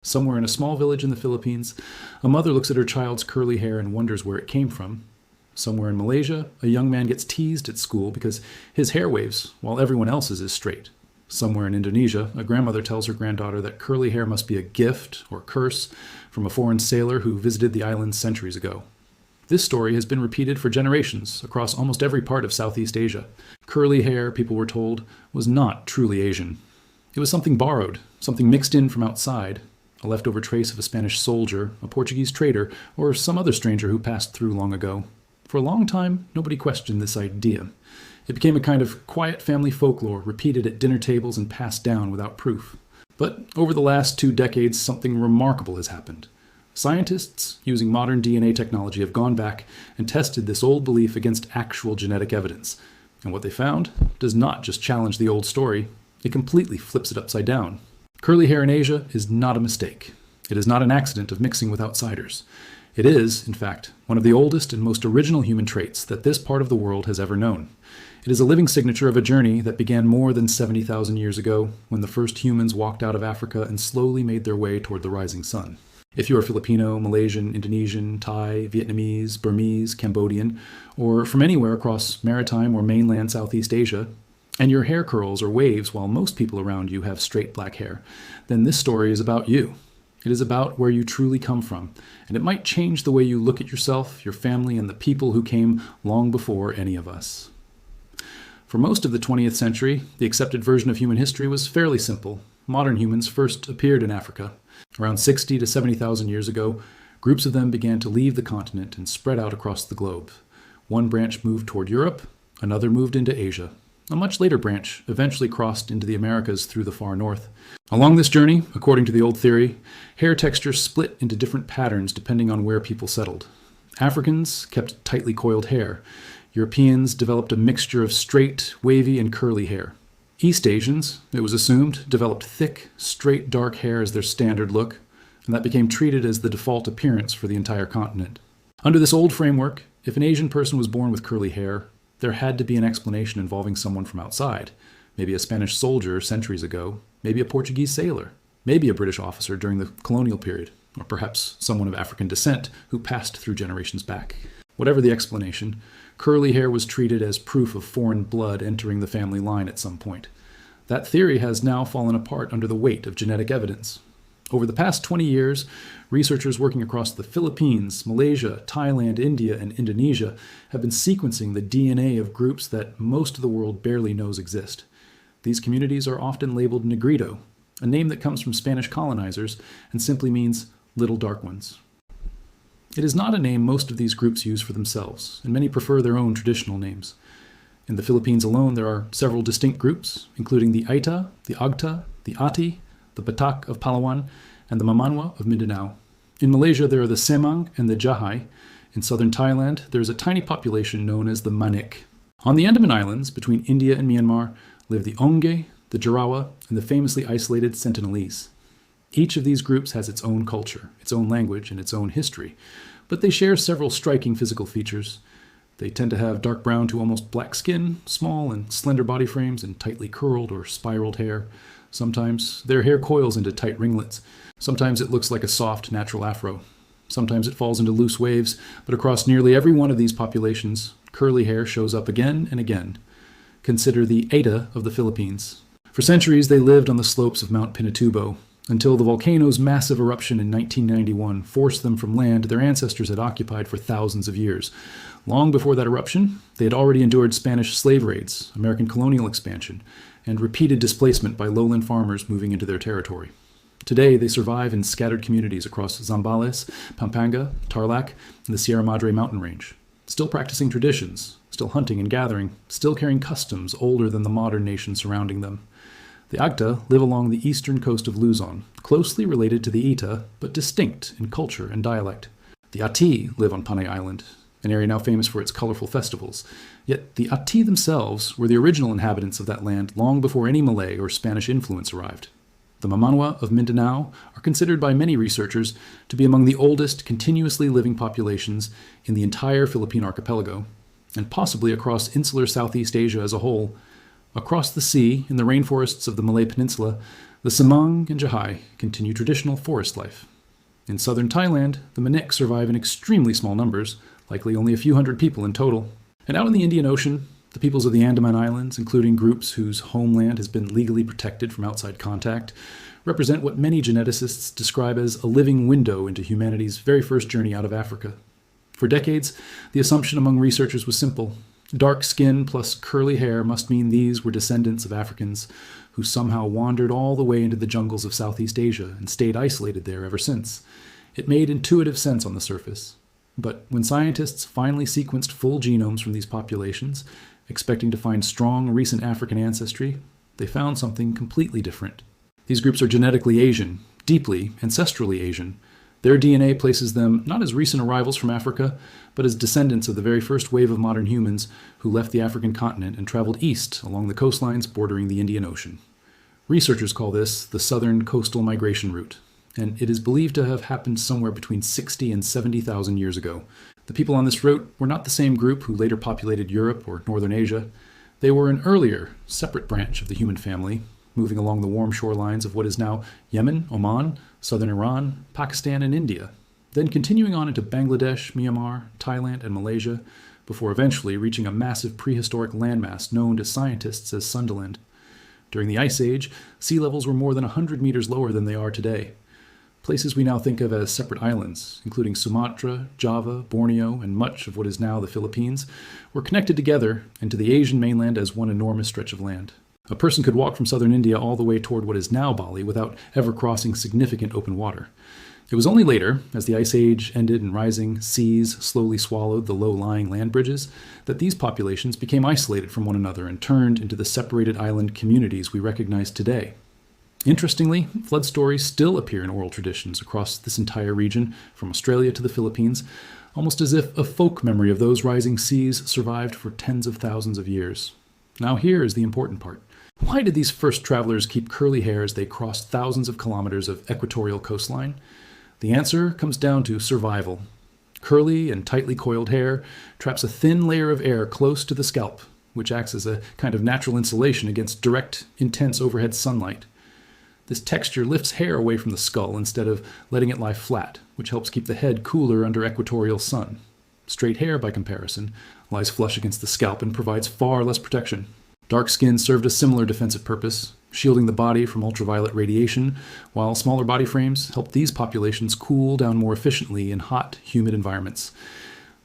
Somewhere in a small village in the Philippines, a mother looks at her child's curly hair and wonders where it came from. Somewhere in Malaysia, a young man gets teased at school because his hair waves while everyone else's is straight. Somewhere in Indonesia, a grandmother tells her granddaughter that curly hair must be a gift or curse from a foreign sailor who visited the island centuries ago. This story has been repeated for generations across almost every part of Southeast Asia. Curly hair, people were told, was not truly Asian. It was something borrowed, something mixed in from outside, a leftover trace of a Spanish soldier, a Portuguese trader, or some other stranger who passed through long ago. For a long time, nobody questioned this idea. It became a kind of quiet family folklore, repeated at dinner tables and passed down without proof. But over the last 2 decades, something remarkable has happened. Scientists, using modern DNA technology, have gone back and tested this old belief against actual genetic evidence. And what they found does not just challenge the old story, it completely flips it upside down. Curly hair in Asia is not a mistake. It is not an accident of mixing with outsiders. It is, in fact, one of the oldest and most original human traits that this part of the world has ever known. It is a living signature of a journey that began more than 70,000 years ago, when the first humans walked out of Africa and slowly made their way toward the rising sun. If you are Filipino, Malaysian, Indonesian, Thai, Vietnamese, Burmese, Cambodian, or from anywhere across maritime or mainland Southeast Asia, and your hair curls or waves while most people around you have straight black hair, then this story is about you. It is about where you truly come from, and it might change the way you look at yourself, your family, and the people who came long before any of us. For most of the 20th century, the accepted version of human history was fairly simple. Modern humans first appeared in Africa. Around 60 to 70,000 years ago, groups of them began to leave the continent and spread out across the globe. One branch moved toward Europe, another moved into Asia. A much later branch eventually crossed into the Americas through the far north. Along this journey, according to the old theory, hair texture split into different patterns depending on where people settled. Africans kept tightly coiled hair. Europeans developed a mixture of straight, wavy, and curly hair. East Asians, it was assumed, developed thick, straight, dark hair as their standard look, and that became treated as the default appearance for the entire continent. Under this old framework, if an Asian person was born with curly hair, there had to be an explanation involving someone from outside. Maybe a Spanish soldier centuries ago, maybe a Portuguese sailor, maybe a British officer during the colonial period, or perhaps someone of African descent who passed through generations back. Whatever the explanation, curly hair was treated as proof of foreign blood entering the family line at some point. That theory has now fallen apart under the weight of genetic evidence. Over the past 20 years, researchers working across the Philippines, Malaysia, Thailand, India, and Indonesia have been sequencing the DNA of groups that most of the world barely knows exist. These communities are often labeled Negrito, a name that comes from Spanish colonizers and simply means little dark ones. It is not a name most of these groups use for themselves, and many prefer their own traditional names. In the Philippines alone, there are several distinct groups, including the Aita, the Agta, the Ati, the Batak of Palawan, and the Mamanwa of Mindanao. In Malaysia, there are the Semang and the Jahai. In southern Thailand, there is a tiny population known as the Manik. On the Andaman Islands, between India and Myanmar, live the Onge, the Jarawa, and the famously isolated Sentinelese. Each of these groups has its own culture, its own language, and its own history, but they share several striking physical features. They tend to have dark brown to almost black skin, small and slender body frames, and tightly curled or spiraled hair. Sometimes their hair coils into tight ringlets. Sometimes it looks like a soft, natural afro. Sometimes it falls into loose waves, but across nearly every one of these populations, curly hair shows up again and again. Consider the Eta of the Philippines. For centuries, they lived on the slopes of Mount Pinatubo. Until the volcano's massive eruption in 1991 forced them from land their ancestors had occupied for thousands of years. Long before that eruption, they had already endured Spanish slave raids, American colonial expansion, and repeated displacement by lowland farmers moving into their territory. Today, they survive in scattered communities across Zambales, Pampanga, Tarlac, and the Sierra Madre mountain range, still practicing traditions, still hunting and gathering, still carrying customs older than the modern nation surrounding them. The Agta live along the eastern coast of Luzon, closely related to the Ita, but distinct in culture and dialect. The Ati live on Panay Island, an area now famous for its colorful festivals. Yet the Ati themselves were the original inhabitants of that land long before any Malay or Spanish influence arrived. The Mamanwa of Mindanao are considered by many researchers to be among the oldest continuously living populations in the entire Philippine archipelago, and possibly across insular Southeast Asia as a whole. Across the sea, in the rainforests of the Malay Peninsula, The Semang and Jahai continue traditional forest life. In southern Thailand, the Manik survive in extremely small numbers, likely only a few hundred people in total. And out in the Indian Ocean, the peoples of the Andaman Islands, including groups whose homeland has been legally protected from outside contact, represent what many geneticists describe as a living window into humanity's very first journey out of Africa. For decades, the assumption among researchers was simple. Dark skin plus curly hair must mean these were descendants of Africans who somehow wandered all the way into the jungles of Southeast Asia and stayed isolated there ever since. It made intuitive sense on the surface. But when scientists finally sequenced full genomes from these populations, expecting to find strong recent African ancestry, they found something completely different. These groups are genetically Asian, deeply, ancestrally Asian. Their DNA places them not as recent arrivals from Africa, but as descendants of the very first wave of modern humans who left the African continent and traveled east along the coastlines bordering the Indian Ocean. Researchers call this the Southern Coastal Migration Route, and it is believed to have happened somewhere between 60 and 70,000 years ago. The people on this route were not the same group who later populated Europe or Northern Asia. They were an earlier, separate branch of the human family, moving along the warm shorelines of what is now Yemen, Oman, southern Iran, Pakistan, and India, then continuing on into Bangladesh, Myanmar, Thailand, and Malaysia, before eventually reaching a massive prehistoric landmass known to scientists as Sundaland. During the Ice Age, sea levels were more than 100 meters lower than they are today. Places we now think of as separate islands, including Sumatra, Java, Borneo, and much of what is now the Philippines, were connected together into the Asian mainland as one enormous stretch of land. A person could walk from southern India all the way toward what is now Bali without ever crossing significant open water. It was only later, as the Ice Age ended and rising seas slowly swallowed the low-lying land bridges, that these populations became isolated from one another and turned into the separated island communities we recognize today. Interestingly, flood stories still appear in oral traditions across this entire region, from Australia to the Philippines, almost as if a folk memory of those rising seas survived for tens of thousands of years. Now here is the important part. Why did these first travelers keep curly hair as they crossed thousands of kilometers of equatorial coastline? The answer comes down to survival. Curly and tightly coiled hair traps a thin layer of air close to the scalp, which acts as a kind of natural insulation against direct, intense overhead sunlight. This texture lifts hair away from the skull instead of letting it lie flat, which helps keep the head cooler under equatorial sun. Straight hair, by comparison, lies flush against the scalp and provides far less protection. Dark skin served a similar defensive purpose, shielding the body from ultraviolet radiation, while smaller body frames helped these populations cool down more efficiently in hot, humid environments.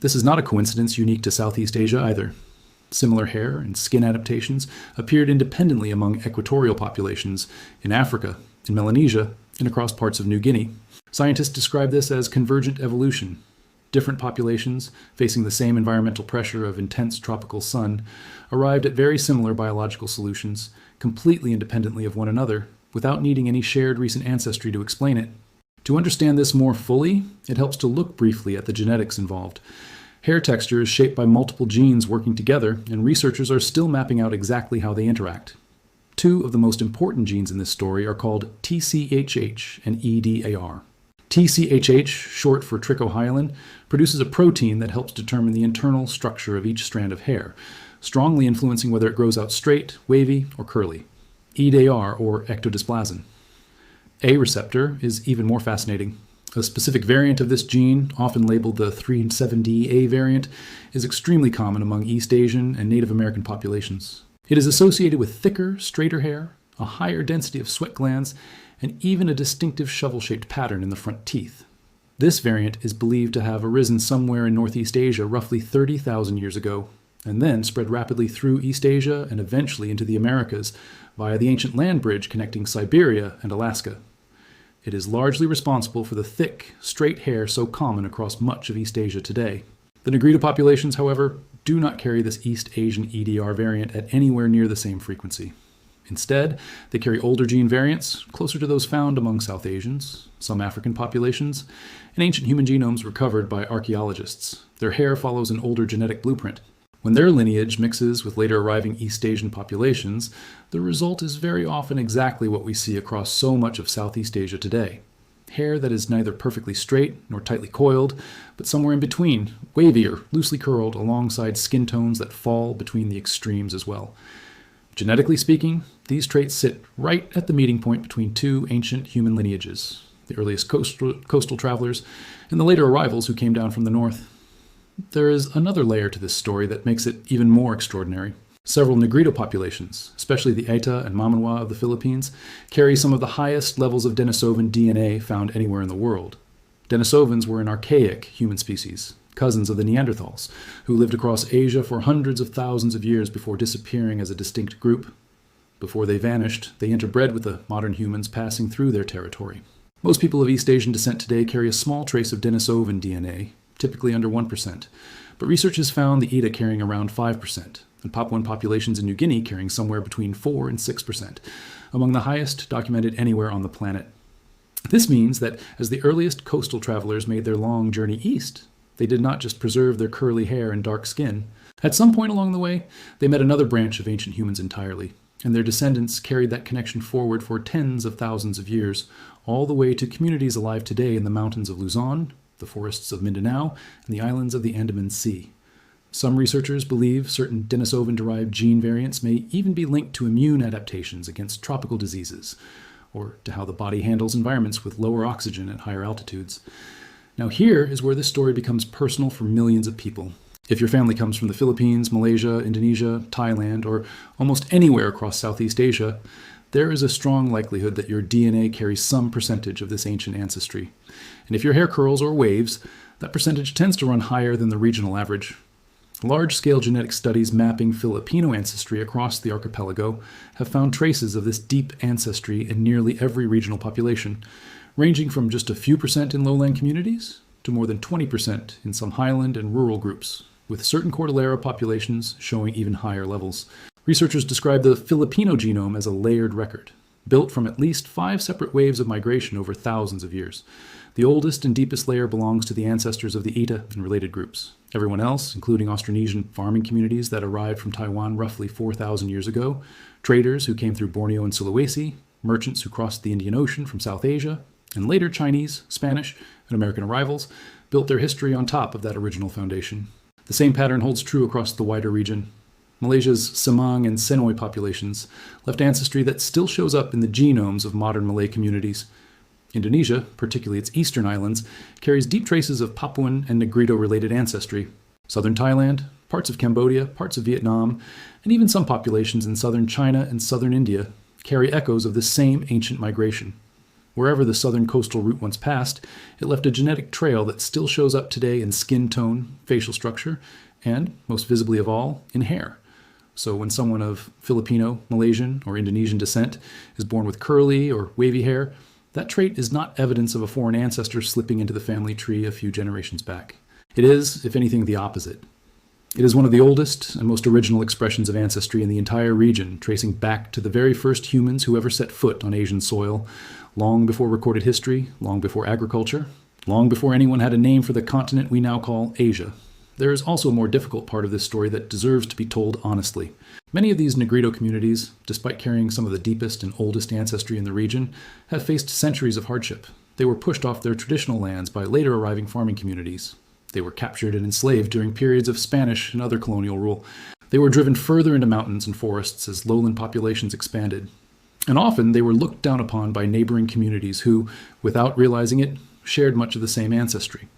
This is not a coincidence unique to Southeast Asia either. Similar hair and skin adaptations appeared independently among equatorial populations in Africa, in Melanesia, and across parts of New Guinea. Scientists describe this as convergent evolution. Different populations, facing the same environmental pressure of intense tropical sun, arrived at very similar biological solutions, completely independently of one another, without needing any shared recent ancestry to explain it. To understand this more fully, it helps to look briefly at the genetics involved. Hair texture is shaped by multiple genes working together, and researchers are still mapping out exactly how they interact. Two of the most important genes in this story are called TCHH and EDAR. TCHH, short for trichohyalin, produces a protein that helps determine the internal structure of each strand of hair, strongly influencing whether it grows out straight, wavy, or curly. EDAR, or ectodysplasin. A receptor is even more fascinating. A specific variant of this gene, often labeled the 3,7D-A variant, is extremely common among East Asian and Native American populations. It is associated with thicker, straighter hair, a higher density of sweat glands, and even a distinctive shovel-shaped pattern in the front teeth. This variant is believed to have arisen somewhere in Northeast Asia roughly 30,000 years ago, and then spread rapidly through East Asia and eventually into the Americas via the ancient land bridge connecting Siberia and Alaska. It is largely responsible for the thick, straight hair so common across much of East Asia today. The Negrito populations, however, do not carry this East Asian EDR variant at anywhere near the same frequency. Instead, they carry older gene variants, closer to those found among South Asians, some African populations, and ancient human genomes recovered by archaeologists. Their hair follows an older genetic blueprint. When their lineage mixes with later arriving East Asian populations, the result is very often exactly what we see across so much of Southeast Asia today. Hair that is neither perfectly straight nor tightly coiled, but somewhere in between, wavy or loosely curled alongside skin tones that fall between the extremes as well. Genetically speaking, these traits sit right at the meeting point between two ancient human lineages, the earliest coastal travelers and the later arrivals who came down from the north. There is another layer to this story that makes it even more extraordinary. Several Negrito populations, especially the Aita and Mamanwa of the Philippines, carry some of the highest levels of Denisovan DNA found anywhere in the world. Denisovans were an archaic human species, cousins of the Neanderthals, who lived across Asia for hundreds of thousands of years before disappearing as a distinct group. Before they vanished, they interbred with the modern humans passing through their territory. Most people of East Asian descent today carry a small trace of Denisovan DNA, typically under 1%, but research has found the Ida carrying around 5%, and Papuan populations in New Guinea carrying somewhere between 4 and 6%, among the highest documented anywhere on the planet. This means that as the earliest coastal travelers made their long journey east, they did not just preserve their curly hair and dark skin. At some point along the way, they met another branch of ancient humans entirely, and their descendants carried that connection forward for tens of thousands of years, all the way to communities alive today in the mountains of Luzon, the forests of Mindanao, and the islands of the Andaman Sea. Some researchers believe certain Denisovan-derived gene variants may even be linked to immune adaptations against tropical diseases, or to how the body handles environments with lower oxygen at higher altitudes. Now here is where this story becomes personal for millions of people. If your family comes from the Philippines, Malaysia, Indonesia, Thailand, or almost anywhere across Southeast Asia, there is a strong likelihood that your DNA carries some percentage of this ancient ancestry. And if your hair curls or waves, that percentage tends to run higher than the regional average. Large-scale genetic studies mapping Filipino ancestry across the archipelago have found traces of this deep ancestry in nearly every regional population, ranging from just a few percent in lowland communities to more than 20% in some highland and rural groups, with certain Cordillera populations showing even higher levels. Researchers describe the Filipino genome as a layered record, built from at least 5 separate waves of migration over thousands of years. The oldest and deepest layer belongs to the ancestors of the Ita and related groups. Everyone else, including Austronesian farming communities that arrived from Taiwan roughly 4,000 years ago, traders who came through Borneo and Sulawesi, merchants who crossed the Indian Ocean from South Asia, and later Chinese, Spanish, and American arrivals, built their history on top of that original foundation. The same pattern holds true across the wider region. Malaysia's Semang and Senoy populations left ancestry that still shows up in the genomes of modern Malay communities. Indonesia, particularly its eastern islands, carries deep traces of Papuan and Negrito-related ancestry. Southern Thailand, parts of Cambodia, parts of Vietnam, and even some populations in southern China and southern India carry echoes of this same ancient migration. Wherever the southern coastal route once passed, it left a genetic trail that still shows up today in skin tone, facial structure, and, most visibly of all, in hair. So when someone of Filipino, Malaysian, or Indonesian descent is born with curly or wavy hair, that trait is not evidence of a foreign ancestor slipping into the family tree a few generations back. It is, if anything, the opposite. It is one of the oldest and most original expressions of ancestry in the entire region, tracing back to the very first humans who ever set foot on Asian soil, long before recorded history, long before agriculture, long before anyone had a name for the continent we now call Asia. There is also a more difficult part of this story that deserves to be told honestly. Many of these Negrito communities, despite carrying some of the deepest and oldest ancestry in the region, have faced centuries of hardship. They were pushed off their traditional lands by later arriving farming communities. They were captured and enslaved during periods of Spanish and other colonial rule. They were driven further into mountains and forests as lowland populations expanded. And often they were looked down upon by neighboring communities who, without realizing it, shared much of the same ancestry.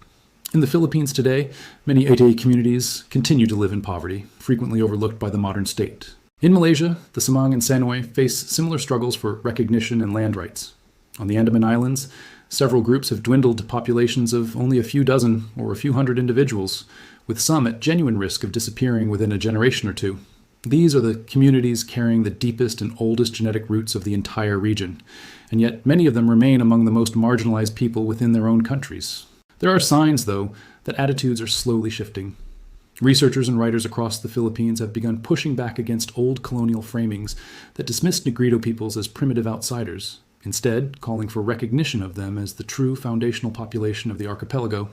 In the Philippines today, many Aite communities continue to live in poverty, frequently overlooked by the modern state. In Malaysia, the Semang and Senoy face similar struggles for recognition and land rights. On the Andaman Islands, several groups have dwindled to populations of only a few dozen or a few hundred individuals, with some at genuine risk of disappearing within a generation or two. These are the communities carrying the deepest and oldest genetic roots of the entire region, and yet many of them remain among the most marginalized people within their own countries. There are signs, though, that attitudes are slowly shifting. Researchers and writers across the Philippines have begun pushing back against old colonial framings that dismissed Negrito peoples as primitive outsiders, instead calling for recognition of them as the true foundational population of the archipelago.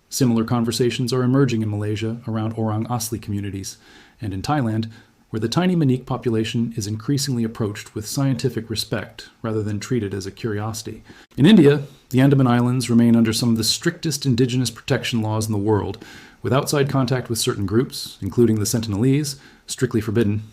Similar conversations are emerging in Malaysia around Orang Asli communities, and in Thailand, where the tiny Manik population is increasingly approached with scientific respect rather than treated as a curiosity. In India, the Andaman Islands remain under some of the strictest indigenous protection laws in the world, with outside contact with certain groups, including the Sentinelese, strictly forbidden.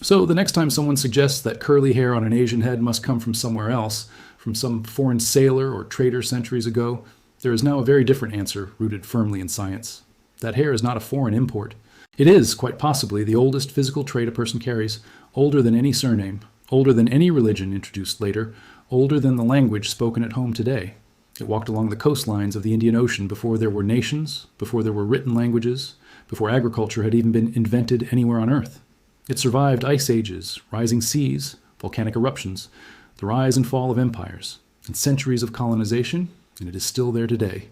So the next time someone suggests that curly hair on an Asian head must come from somewhere else, from some foreign sailor or trader centuries ago, there is now a very different answer rooted firmly in science. That hair is not a foreign import. It is, quite possibly, the oldest physical trait a person carries, older than any surname, older than any religion introduced later, older than the language spoken at home today. It walked along the coastlines of the Indian Ocean before there were nations, before there were written languages, before agriculture had even been invented anywhere on Earth. It survived ice ages, rising seas, volcanic eruptions, the rise and fall of empires, and centuries of colonization, and it is still there today,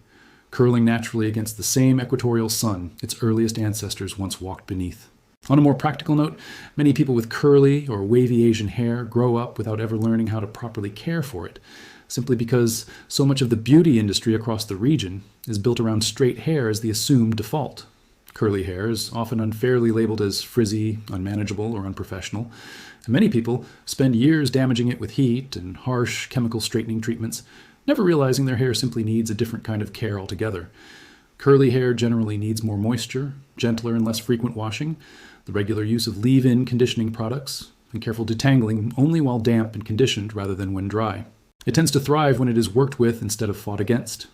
curling naturally against the same equatorial sun its earliest ancestors once walked beneath. On a more practical note, many people with curly or wavy Asian hair grow up without ever learning how to properly care for it, simply because so much of the beauty industry across the region is built around straight hair as the assumed default. Curly hair is often unfairly labeled as frizzy, unmanageable, or unprofessional, and many people spend years damaging it with heat and harsh chemical straightening treatments, never realizing their hair simply needs a different kind of care altogether. Curly hair generally needs more moisture, gentler and less frequent washing, the regular use of leave-in conditioning products, and careful detangling only while damp and conditioned rather than when dry. It tends to thrive when it is worked with instead of fought against.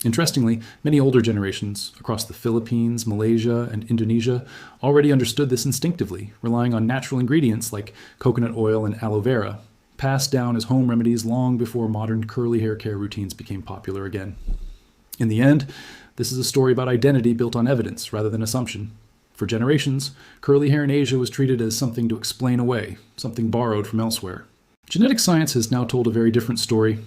Interestingly, many older generations across the Philippines, Malaysia, and Indonesia already understood this instinctively, relying on natural ingredients like coconut oil and aloe vera, passed down as home remedies long before modern curly hair care routines became popular again. In the end, this is a story about identity built on evidence rather than assumption. For generations, curly hair in Asia was treated as something to explain away, something borrowed from elsewhere. Genetic science has now told a very different story,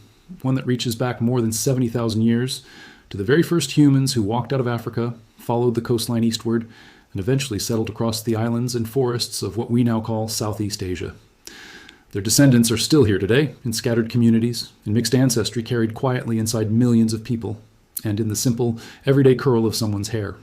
one that reaches back more than 70,000 years to the very first humans who walked out of Africa, followed the coastline eastward, and eventually settled across the islands and forests of what we now call Southeast Asia. Their descendants are still here today, in scattered communities, in mixed ancestry carried quietly inside millions of people, and in the simple, everyday curl of someone's hair.